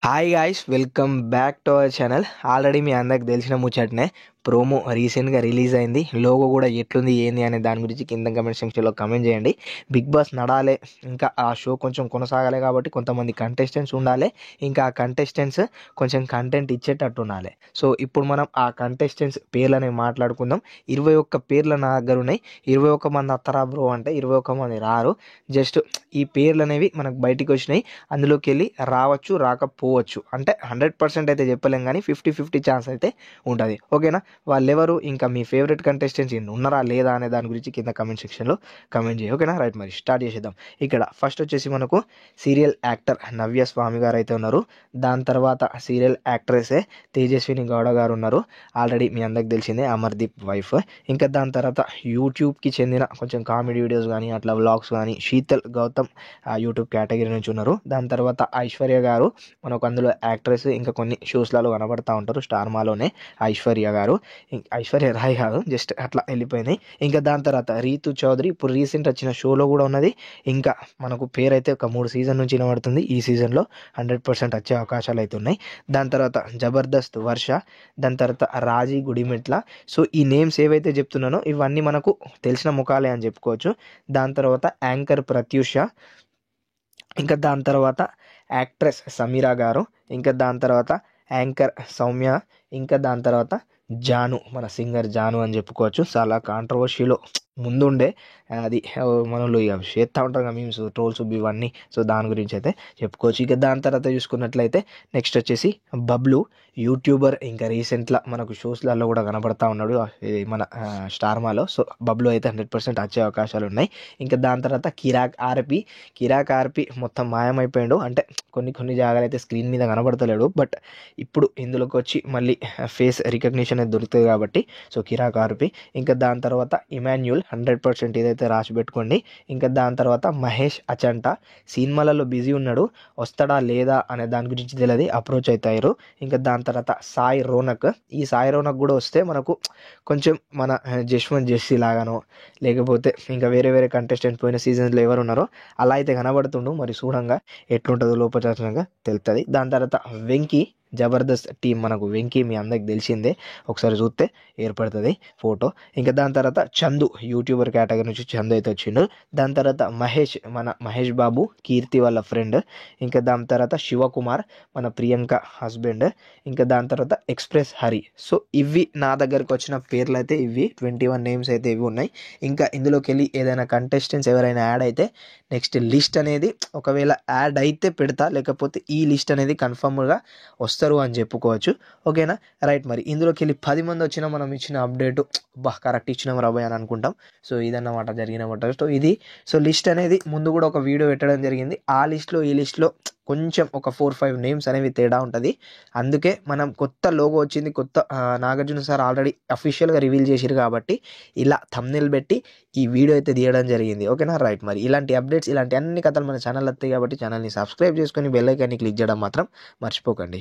Hi guys, welcome back to our channel. Already మీ అందరికి తెలిసిన ముచ్చటనే ప్రోమో రీసెంట్గా రిలీజ్ అయింది. లోగో కూడా ఎట్లుంది ఏంది అనే దాని గురించి కింద కమెంట్ సెక్షన్లో కమెంట్ చేయండి. బిగ్ బాస్ నడాలే, ఇంకా ఆ షో కొంచెం కొనసాగాలి కాబట్టి కొంతమంది కంటెస్టెంట్స్ ఉండాలి, ఇంకా ఆ కంటెస్టెంట్స్ కొంచెం కంటెంట్ ఇచ్చేటట్టు ఉండాలి. సో ఇప్పుడు మనం ఆ కంటెస్టెంట్స్ పేర్లని మాట్లాడుకుందాం. 21 పేర్లు నా దగ్గర ఉన్నాయి. 21 మంది అత్తరా బ్రో అంటే 21 మంది రారు. జస్ట్ ఈ పేర్లు అనేవి మనకు బయటికి వచ్చినాయి. అందులోకి వెళ్ళి రావచ్చు, రాకపోవచ్చు. అంటే 100% అయితే చెప్పలేం, కానీ 50-50 ఛాన్స్ అయితే ఉంటుంది. ఓకేనా? వాళ్ళెవరు, ఇంకా మీ ఫేవరెట్ కంటెస్టెంట్స్ ఉన్నారా లేదా అనే దాని గురించి కింద కమెంట్ సెక్షన్లో కమెంట్ చేయి. ఓకేనా? రైట్, మరి స్టార్ట్ చేసేద్దాం. ఇక్కడ ఫస్ట్ వచ్చేసి మనకు సీరియల్ యాక్టర్ నవ్య స్వామి గారు అయితే ఉన్నారు. దాని తర్వాత సీరియల్ యాక్ట్రెసే తేజస్విని గౌడ గారు ఉన్నారు. ఆల్రెడీ మీ అందరికి తెలిసిందే, అమర్దీప్ వైఫ్. ఇంకా దాని తర్వాత యూట్యూబ్కి చెందిన కొంచెం కామెడీ వీడియోస్ కానీ అట్లా వ్లాగ్స్ కానీ శీతల్ గౌతమ్ యూట్యూబ్ కేటగిరీ నుంచి ఉన్నారు. దాని తర్వాత ఐశ్వర్య గారు మనకు అందులో యాక్ట్రెస్, ఇంకా కొన్ని షోస్లలో కనబడతా ఉంటారు. స్టార్ మాలోనే ఐశ్వర్య గారు, ఐశ్వర్య రాయ్ కాదు, జస్ట్ అట్లా వెళ్ళిపోయినాయి. ఇంకా దాని తర్వాత రీతు చౌదరి ఇప్పుడు రీసెంట్ వచ్చిన షోలో కూడా ఉన్నది. ఇంకా మనకు పేరు అయితే ఒక 3 సీజన్ నుంచి వినబడుతుంది. ఈ సీజన్లో 100% వచ్చే అవకాశాలు అయితే ఉన్నాయి. దాని తర్వాత జబర్దస్త్ వర్ష, దాని తర్వాత రాజీ గుడిమెట్ల. సో ఈ నేమ్స్ ఏవైతే చెప్తున్నానో ఇవన్నీ మనకు తెలిసిన ముఖాలే అని చెప్పుకోవచ్చు. దాని తర్వాత యాంకర్ ప్రత్యూష, ఇంకా దాని తర్వాత యాక్ట్రెస్ సమీరా గారు, ఇంకా దాని తర్వాత యాంకర్ సౌమ్య, ఇంకా దాని తర్వాత జాను, మన సింగర్ జాను అని చెప్పుకోవచ్చు. చాలా కాంట్రవర్షీలో ముందుండే అది మనలో ఇక చేస్తూ ఉంటాం కదా మీమ్స్, ట్రోల్స్ ఇవన్నీ. సో దాని గురించి అయితే చెప్పుకోవచ్చు. ఇక దాని తర్వాత చూసుకున్నట్లయితే నెక్స్ట్ వచ్చేసి బబ్లు యూట్యూబర్, ఇంకా రీసెంట్గా మనకు షోస్లలో కూడా కనబడతా ఉన్నాడు మన స్టార్ మాలో. సో బబ్లు అయితే 100% వచ్చే అవకాశాలు ఉన్నాయి. ఇంకా దాని తర్వాత కిరాక్ ఆర్పి మొత్తం మాయమైపోయాడు. అంటే కొన్ని జాగాలు అయితే స్క్రీన్ మీద కనబడతలేడు, బట్ ఇప్పుడు ఇందులోకి వచ్చి మళ్ళీ ఫేస్ రికగ్నిషన్ అయితే దొరుకుతుంది కాబట్టి సో కిరాక్ ఆర్పి. ఇంకా దాని తర్వాత ఇమాన్యుల్ 100% ఇదైతే రాసి పెట్టుకోండి. ఇంకా దాని తర్వాత మహేష్ అచంట సినిమాలలో బిజీ ఉన్నాడు, వస్తాడా లేదా అనే దాని గురించి తెలియదు, అప్రోచ్ అవుతారు. ఇంకా దాని తర్వాత సాయి రోనక్, ఈ సాయి రోనక్ కూడా వస్తే మనకు కొంచెం మన జస్వంత్ జెస్సీ లాగానో, లేకపోతే ఇంకా వేరే కంటెస్టెంట్ పోయిన సీజన్స్లో ఎవరు ఉన్నారో అలా అయితే కనబడుతుండు. మరి చూడంగా ఎట్లుంటుందో లోపచారంగా తెలుస్తుంది. దాని తర్వాత వెంకీ, జబర్దస్త్ టీం మనకు వెంకీ మీ అందరికి తెలిసిందే, ఒకసారి చూస్తే ఏర్పడుతుంది ఫోటో. ఇంకా దాని తర్వాత చందు యూట్యూబర్ కేటగిరీ నుంచి చందు అయితే వచ్చిండు. దాని తర్వాత మహేష్ బాబు, కీర్తి వాళ్ళ ఫ్రెండ్. ఇంకా దాని తర్వాత శివకుమార్, మన ప్రియాంక హస్బెండ్. ఇంకా దాని తర్వాత ఎక్స్ప్రెస్ హరి. సో ఇవి నా దగ్గరకు వచ్చిన పేర్లు అయితే ఇవి 21 నేమ్స్ అయితే ఇవి ఉన్నాయి. ఇంకా ఇందులోకి వెళ్ళి ఏదైనా కంటెస్టెంట్స్ ఎవరైనా యాడ్ అయితే నెక్స్ట్ లిస్ట్ అనేది ఒకవేళ యాడ్ అయితే పెడతా, లేకపోతే ఈ లిస్ట్ అనేది కన్ఫర్మ్గా వస్తారు అని చెప్పుకోవచ్చు. ఓకేనా? రైట్, మరి ఇందులోకి వెళ్ళి 10 మంది వచ్చినా మనం ఇచ్చిన అప్డేట్ కరెక్ట్ ఇచ్చినాం రాబోయ్ అని అనుకుంటాం. సో ఇదన్నమాట జరిగినమాట. సో ఇది లిస్ట్ అనేది ముందు కూడా ఒక వీడియో పెట్టడం జరిగింది. ఆ లిస్ట్లో ఈ లిస్ట్లో కొంచెం ఒక 4-5 నేమ్స్ అనేవి తేడా ఉంటుంది. అందుకే మనం కొత్త లోగో వచ్చింది, కొత్త నాగార్జున సార్ ఆల్రెడీ అఫీషియల్గా రివీల్ చేసిరు కాబట్టి ఇలా థంబ్నెయిల్ పెట్టి ఈ వీడియో అయితే తీయడం జరిగింది. ఓకేనా? రైట్, మరి ఇలాంటి అప్డేట్స్, ఇలాంటి అన్ని కథలు మన ఛానల్ వస్తాయి కాబట్టి ఛానల్ని సబ్స్క్రైబ్ చేసుకొని బెల్ ఐకాన్ని క్లిక్ చేయడం మాత్రం మర్చిపోకండి.